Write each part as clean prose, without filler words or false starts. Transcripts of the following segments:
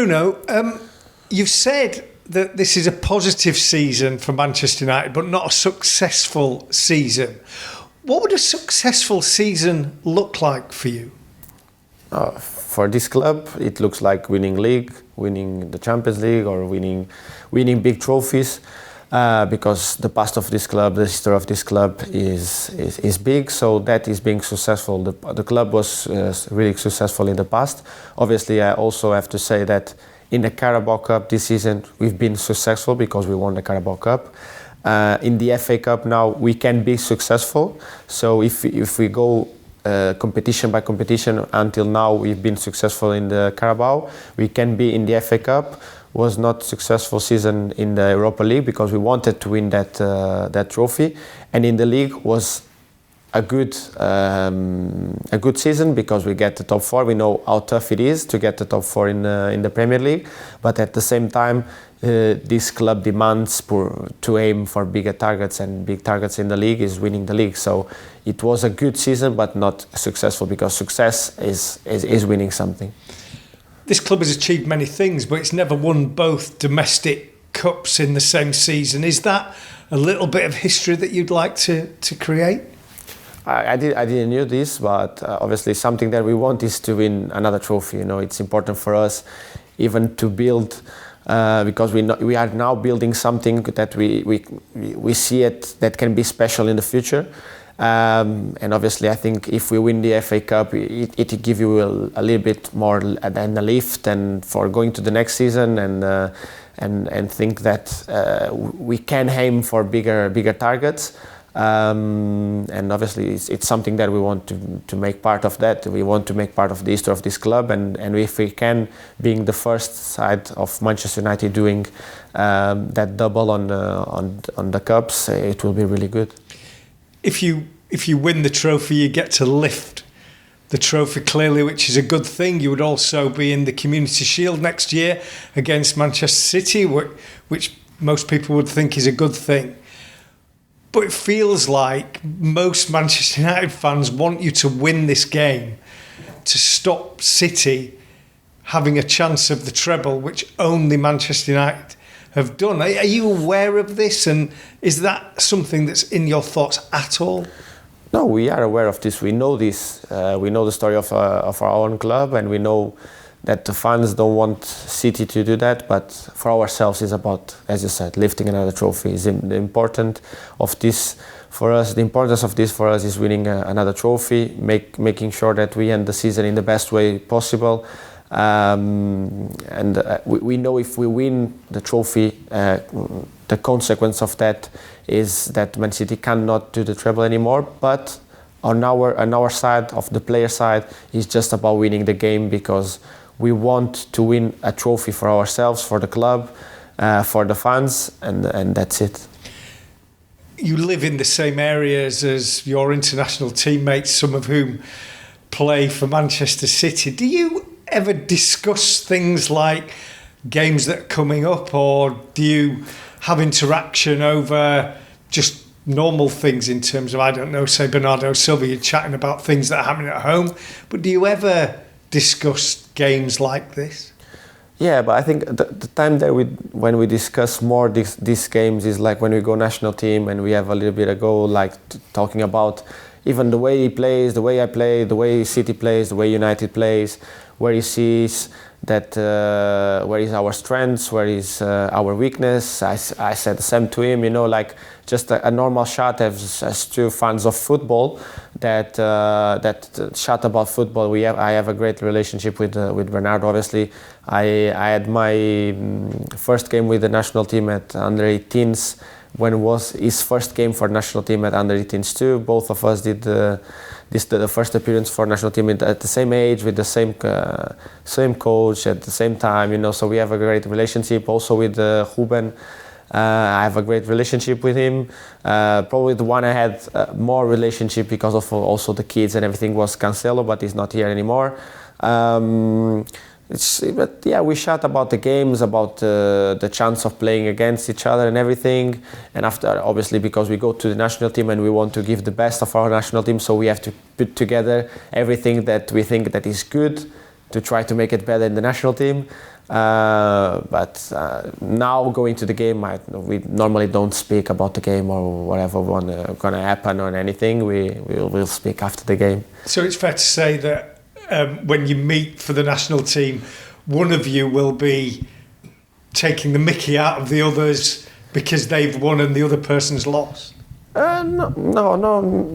Bruno, you've said that this is a positive season for Manchester United, but not a successful season. What would a successful season look like for you? For this club, it looks like winning league, winning the Champions League, or winning big trophies. Because the past of this club, the history of this club is big, so that is being successful. The club was really successful in the past. Obviously, I also have to say that in the Carabao Cup this season, we've been successful because we won the Carabao Cup. In the FA Cup now, we can be successful. So if we go competition by competition, until now we've been successful in the Carabao, we can be in the FA Cup. Was not successful season in the Europa League because we wanted to win that trophy, and in the league was a good season because we get the top four. We know how tough it is to get the top four in the Premier League, but at the same time, this club demands to aim for bigger targets, and big targets in the league is winning the league. So it was a good season, but not successful because success is winning something. This club has achieved many things, but it's never won both domestic cups in the same season. Is that a little bit of history that you'd like to create? I didn't know this, but obviously something that we want is to win another trophy. You know, it's important for us even to build, because we are now building something that we see it that can be special in the future. And obviously, I think if we win the FA Cup, it give you a little bit more than a lift, and for going to the next season, and think that we can aim for bigger targets. And obviously, it's something that we want to make part of that. We want to make part of the history of this club, and if we can, being the first side of Manchester United doing that double on the cups, it will be really good. If you win the trophy, you get to lift the trophy clearly, which is a good thing. You would also be in the Community Shield next year against Manchester City, which most people would think is a good thing. But it feels like most Manchester United fans want you to win this game to stop City having a chance of the treble, which only Manchester United have done. Are you aware of this, and is that something that's in your thoughts at all? No, we are aware of this. We know this. We know the story of our own club, and we know that the fans don't want City to do that. But for ourselves, it's about, as you said, lifting another trophy. The importance of this for us is winning another trophy, making sure that we end the season in the best way possible. We know if we win the trophy, the consequence of that is that Man City cannot do the treble anymore. But on our side, of the player side, it's just about winning the game, because we want to win a trophy for ourselves, for the club, for the fans, and that's it. You live in the same areas as your international teammates, some of whom play for Manchester City. Do you ever discuss things like games that are coming up, or do you have interaction over just normal things in terms of, I don't know, say Bernardo Silva, you're chatting about things that are happening at home, but do you ever discuss games like this? Yeah, but I think the time that when we discuss more these games is like when we go national team and we have a little bit ago, like talking about even the way he plays, the way I play, the way City plays, the way United plays, where he sees that where is our strengths, where is our weakness. I said the same to him, like just a normal chat as two fans of football that chat about football. I have a great relationship with Bernardo. Obviously, I had my first game with the national team at under 18s when it was his first game for national team at under 18s too. Both of us did the first appearance for national team at the same age, with the same coach at the same time, so we have a great relationship. Also with Ruben, I have a great relationship with him. Probably the one I had more relationship because of also the kids and everything was Cancelo, but he's not here anymore. But yeah, we chat about the games, about the chance of playing against each other and everything. And after, obviously, because we go to the national team and we want to give the best of our national team, so we have to put together everything that we think that is good to try to make it better in the national team. But now going to the game, we normally don't speak about the game or whatever gonna happen or anything. We'll speak after the game. So it's fair to say that when you meet for the national team, one of you will be taking the mickey out of the others because they've won and the other person's lost. No.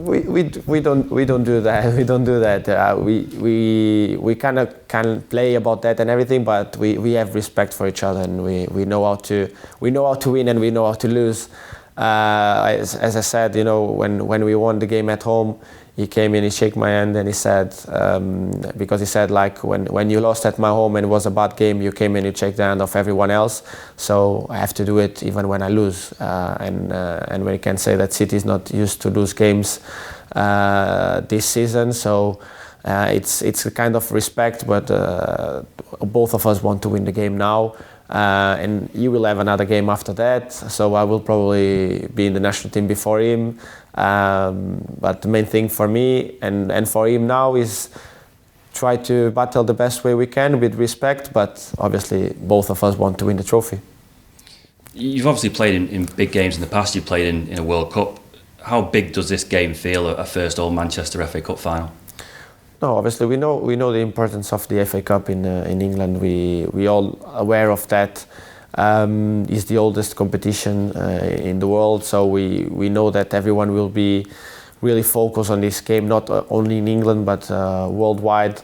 We don't do that. We don't do that. We kind of can play about that and everything, but we have respect for each other, and we know how to win and we know how to lose. As I said, when we won the game at home, he came in, he shook my hand, and he said, because he said, like, when you lost at my home and it was a bad game, you came in, you shake the hand of everyone else. So I have to do it even when I lose. And we can say that City is not used to lose games this season. So it's a kind of respect, but both of us want to win the game now. And you will have another game after that, so I will probably be in the national team before him. But the main thing for me and for him now is try to battle the best way we can with respect, but obviously both of us want to win the trophy. You've obviously played in big games in the past. You played in a World Cup. How big does this game feel, a first All-Manchester FA Cup final? No, obviously we know the importance of the FA Cup in England. We all aware of that. It's the oldest competition in the world, so we know that everyone will be really focused on this game, not only in England but worldwide.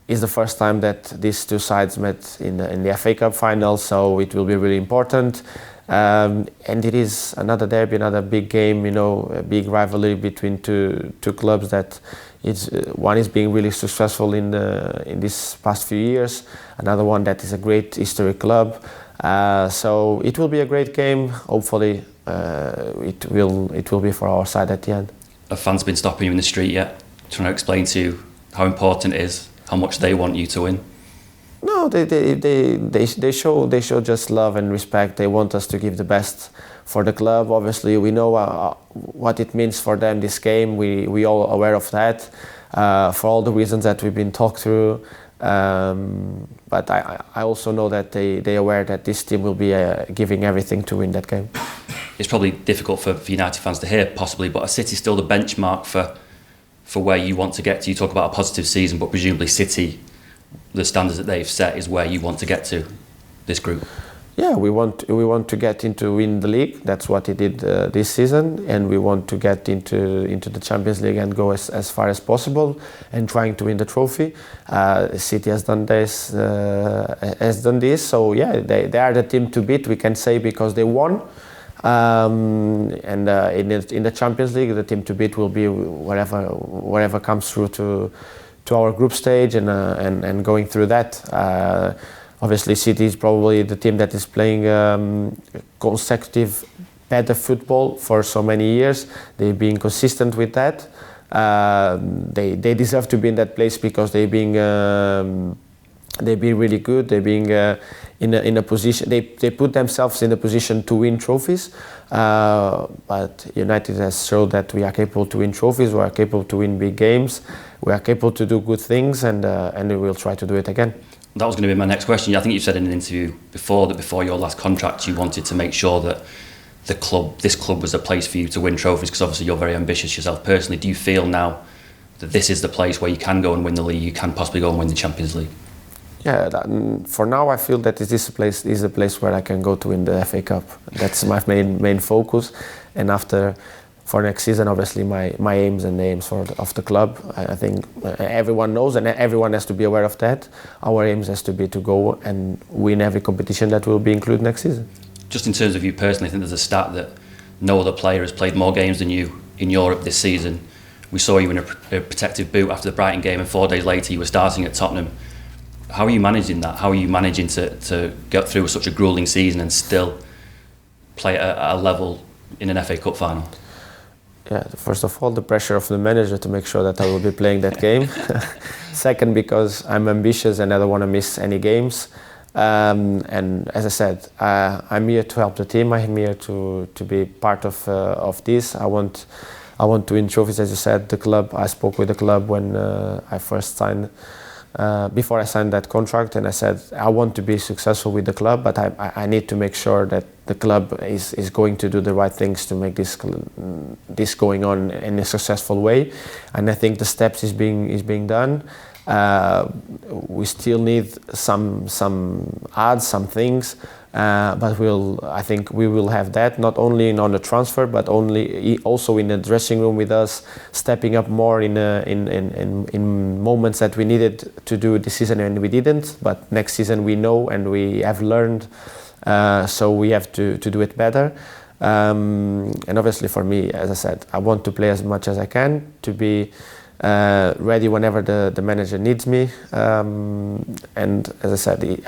It's the first time that these two sides met in the FA Cup final, so it will be really important. And it is another derby, another big game, a big rivalry between two clubs that one is being really successful in these past few years, another one that is a great historic club. So it will be a great game. Hopefully it will be for our side at the end. Have fans been stopping you in the street yet, trying to explain to you how important it is, how much they want you to win? No, they show just love and respect. They want us to give the best for the club. Obviously, we know what it means for them, this game. We all aware of that, for all the reasons that we've been talked through. But I also know that they aware that this team will be giving everything to win that game. It's probably difficult for United fans to hear, possibly, but are City still the benchmark for where you want to get to? You talk about a positive season, but presumably City, the standards that they've set is where you want to get to, this group. Yeah, we want to get into win the league. That's what he did this season, and we want to get into the Champions League and go as far as possible and trying to win the trophy. City has done this. So yeah, they are the team to beat, we can say, because they won. And in the Champions League, the team to beat will be whatever comes through to our group stage and going through that. Obviously, City is probably the team that is playing consecutive better football for so many years. They've been consistent with that. They deserve to be in that place because they've been really good. They've been in a position. They put themselves in a position to win trophies. But United has shown that we are capable to win trophies. We are capable to win big games. We are capable to do good things, and we will try to do it again. That was going to be my next question. I think you said in an interview before that before your last contract you wanted to make sure that this club was a place for you to win trophies, because obviously you're very ambitious yourself personally. Do you feel now that this is the place where you can go and win the league, you can possibly go and win the Champions League? Yeah, for now I feel that this place is a place where I can go to win the FA Cup. That's my main focus, and for next season, obviously my aims and the aims of the club, I think everyone knows and everyone has to be aware of that. Our aims has to be to go and win every competition that will be included next season. Just in terms of you personally, I think there's a stat that no other player has played more games than you in Europe this season. We saw you in a protective boot after the Brighton game, and 4 days later you were starting at Tottenham. How are you managing that? How are you managing to get through such a gruelling season and still play at a level in an FA Cup final? Yeah, first of all, the pressure of the manager to make sure that I will be playing that game. Second, because I'm ambitious and I don't want to miss any games. And as I said, I'm here to help the team. I'm here to be part of this. I want to win trophies, as you said. The club. I spoke with the club when I first signed before I signed that contract, and I said I want to be successful with the club, but I need to make sure that the club is going to do the right things to make this going on in a successful way, and I think the steps is being done. We still need some adds, some things, but I think we will have that not only on the transfer, but also in the dressing room with us, stepping up more in moments that we needed to do this season and we didn't. But next season we know and we have learned, so we have to do it better. And obviously for me, as I said, I want to play as much as I can to be ready whenever the manager needs me, and as I said,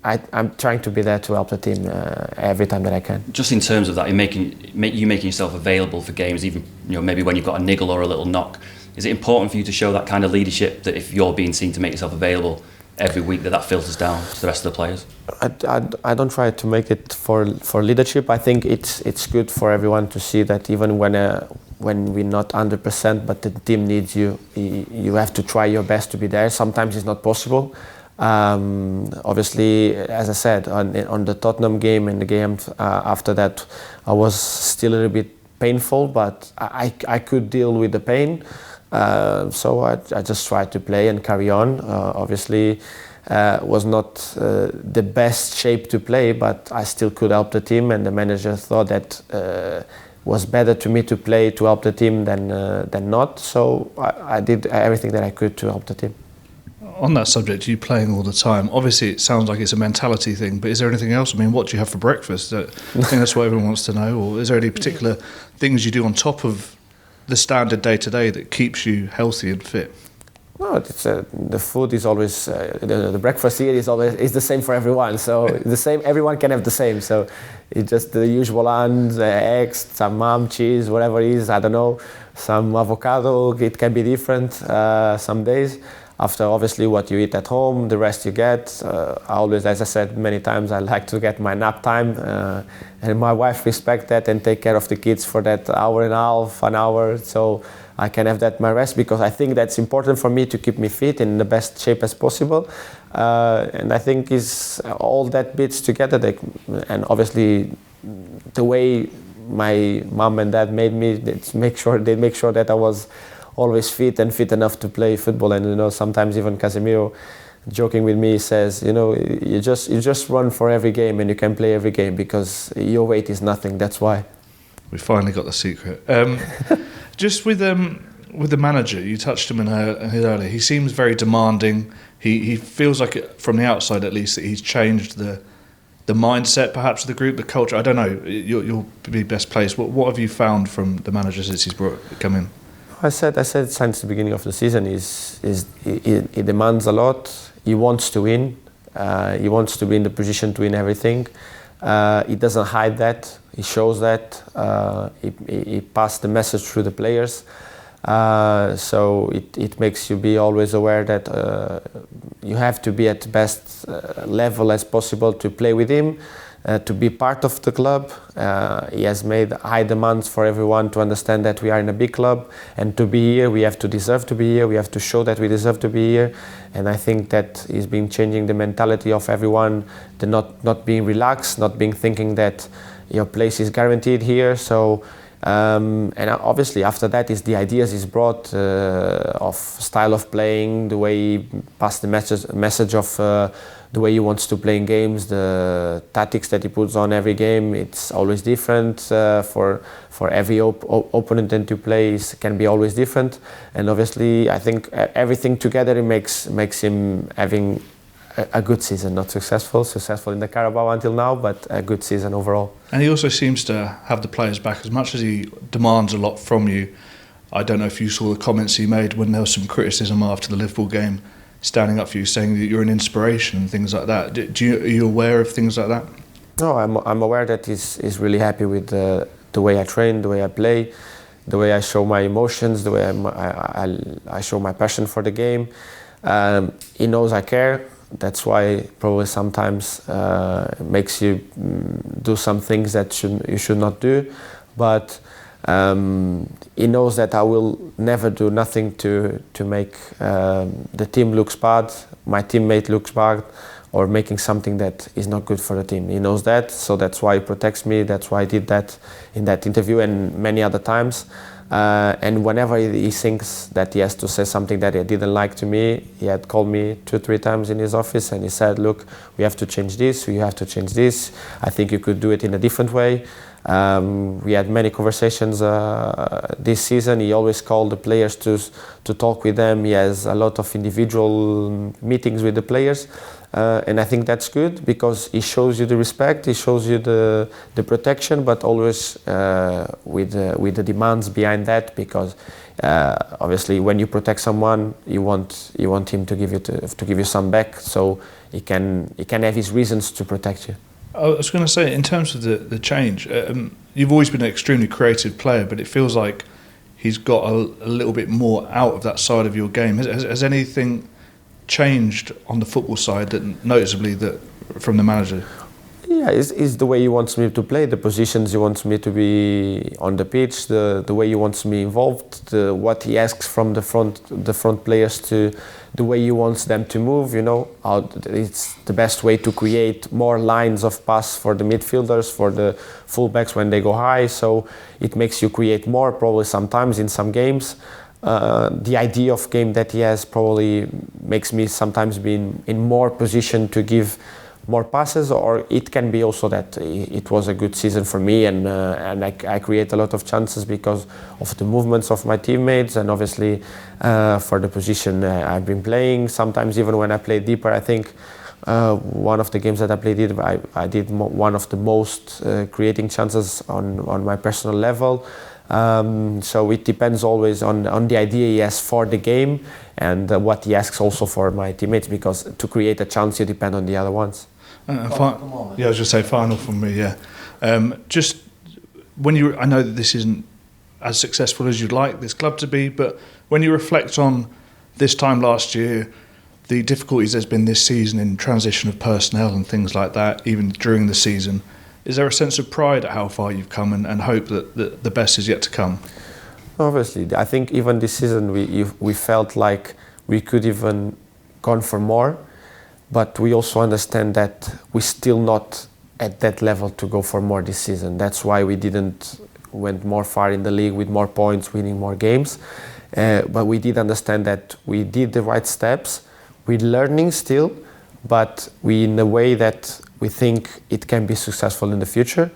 I'm trying to be there to help the team every time that I can. Just in terms of that, you making yourself available for games, even maybe when you've got a niggle or a little knock. Is it important for you to show that kind of leadership, that if you're being seen to make yourself available every week, that filters down to the rest of the players? I don't try to make it for leadership. I think it's good for everyone to see that even when we're not 100%, but the team needs you, you have to try your best to be there. Sometimes it's not possible. Obviously, as I said, on the Tottenham game and the game after that, I was still a little bit painful, but I could deal with the pain. So I just tried to play and carry on. Obviously, was not the best shape to play, but I still could help the team, and the manager thought that was better to me to play to help the team than not. So I did everything that I could to help the team. On that subject, you playing all the time, obviously it sounds like it's a mentality thing, but is there anything else? I mean, what do you have for breakfast? I think that's what everyone wants to know. Or is there any particular things you do on top of the standard day-to-day that keeps you healthy and fit? No, the food is always the breakfast here is the same for everyone. So the same, everyone can have the same. So it's just the usual eggs, some ham, cheese, whatever it is. I don't know, some avocado. It can be different some days. After obviously what you eat at home, the rest you get. I always, as I said many times, I like to get my nap time, and my wife respects that and take care of the kids for that hour and a half, an hour. So I can have that my rest, because I think that's important for me to keep me fit in the best shape as possible. And I think is all that bits together. And obviously the way my mom and dad made me, they make sure that I was always fit and fit enough to play football. And sometimes even Casemiro, joking with me, says, you just run for every game and you can play every game because your weight is nothing. That's why. We finally got the secret. Just with the manager, you touched him earlier. He seems very demanding. He feels like, from the outside at least, that he's changed the mindset, perhaps, of the group, the culture. I don't know. You'll be best placed. What have you found from the manager since he's come in? I said since the beginning of the season, he demands a lot. He wants to win. He wants to be in the position to win everything. He doesn't hide that. He shows that. He passed the message through the players. So it makes you be always aware that you have to be at the best level as possible to play with him, to be part of the club. He has made high demands for everyone to understand that we are in a big club, and to be here we have to deserve to be here. We have to show that we deserve to be here, and I think that he's been changing the mentality of everyone, the not being relaxed, not being thinking that your place is guaranteed here. So and obviously after that is the ideas he's brought of style of playing, the way he passed the message of the way he wants to play in games, the tactics that he puts on every game. It's always different for every opponent that you play. Can be always different, and obviously I think everything together makes him having a good season. Not successful in the Carabao until now, but a good season overall. And he also seems to have the players back, as much as he demands a lot from you. I don't know if you saw the comments he made when there was some criticism after the Liverpool game, standing up for you, saying that you're an inspiration and things like that. Are you aware of things like that? No, I'm aware that he's really happy with the way I train, the way I play, the way I show my emotions, the way I show my passion for the game. He knows I care. That's why probably sometimes makes you do some things that you should not do. But He knows that I will never do nothing to make the team looks bad, my teammate looks bad, or making something that is not good for the team. He knows that, so that's why he protects me. That's why I did that in that interview and many other times. And whenever he thinks that he has to say something that he didn't like to me, he had called me 2-3 times in his office and he said, look, we have to change this, we have to change this. I think you could do it in a different way. We had many conversations this season. He always called the players to talk with them. He has a lot of individual meetings with the players. And I think that's good because he shows you the respect, he shows you the protection, but always with the demands behind that, because obviously when you protect someone, you want him to give you some back, so he can have his reasons to protect you. I was going to say, in terms of the change, you've always been an extremely creative player, but it feels like he's got a little bit more out of that side of your game. Has anything changed on the football side noticeably from the manager? Yeah, it's the way he wants me to play, the positions he wants me to be on the pitch, the way he wants me involved, what he asks from the front players, to the way he wants them to move. How it's the best way to create more lines of pass for the midfielders, for the fullbacks when they go high. So it makes you create more, probably sometimes in some games. The idea of game that he has probably makes me sometimes be in more position to give more passes, or it can be also that it was a good season for me and I create a lot of chances because of the movements of my teammates, and obviously for the position I've been playing. Sometimes even when I play deeper, I think one of the games that I played deeper, I did one of the most creating chances on my personal level. So it depends always on the idea he has for the game and what he asks also for my teammates, because to create a chance you depend on the other ones. I was just say final from me. Yeah, just when I know that this isn't as successful as you'd like this club to be, but when you reflect on this time last year, the difficulties there's been this season in transition of personnel and things like that, even during the season, is there a sense of pride at how far you've come and hope that the best is yet to come? Obviously, I think even this season we felt like we could even gone for more, but we also understand that we're still not at that level to go for more this season. That's why we didn't went more far in the league with more points, winning more games. But we did understand that we did the right steps. We're learning still, but we in a way that we think it can be successful in the future.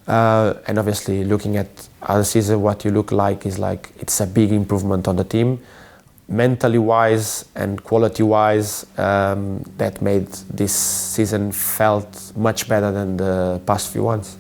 And obviously looking at other season, what you look like is like it's a big improvement on the team, mentally wise and quality wise, that made this season felt much better than the past few ones.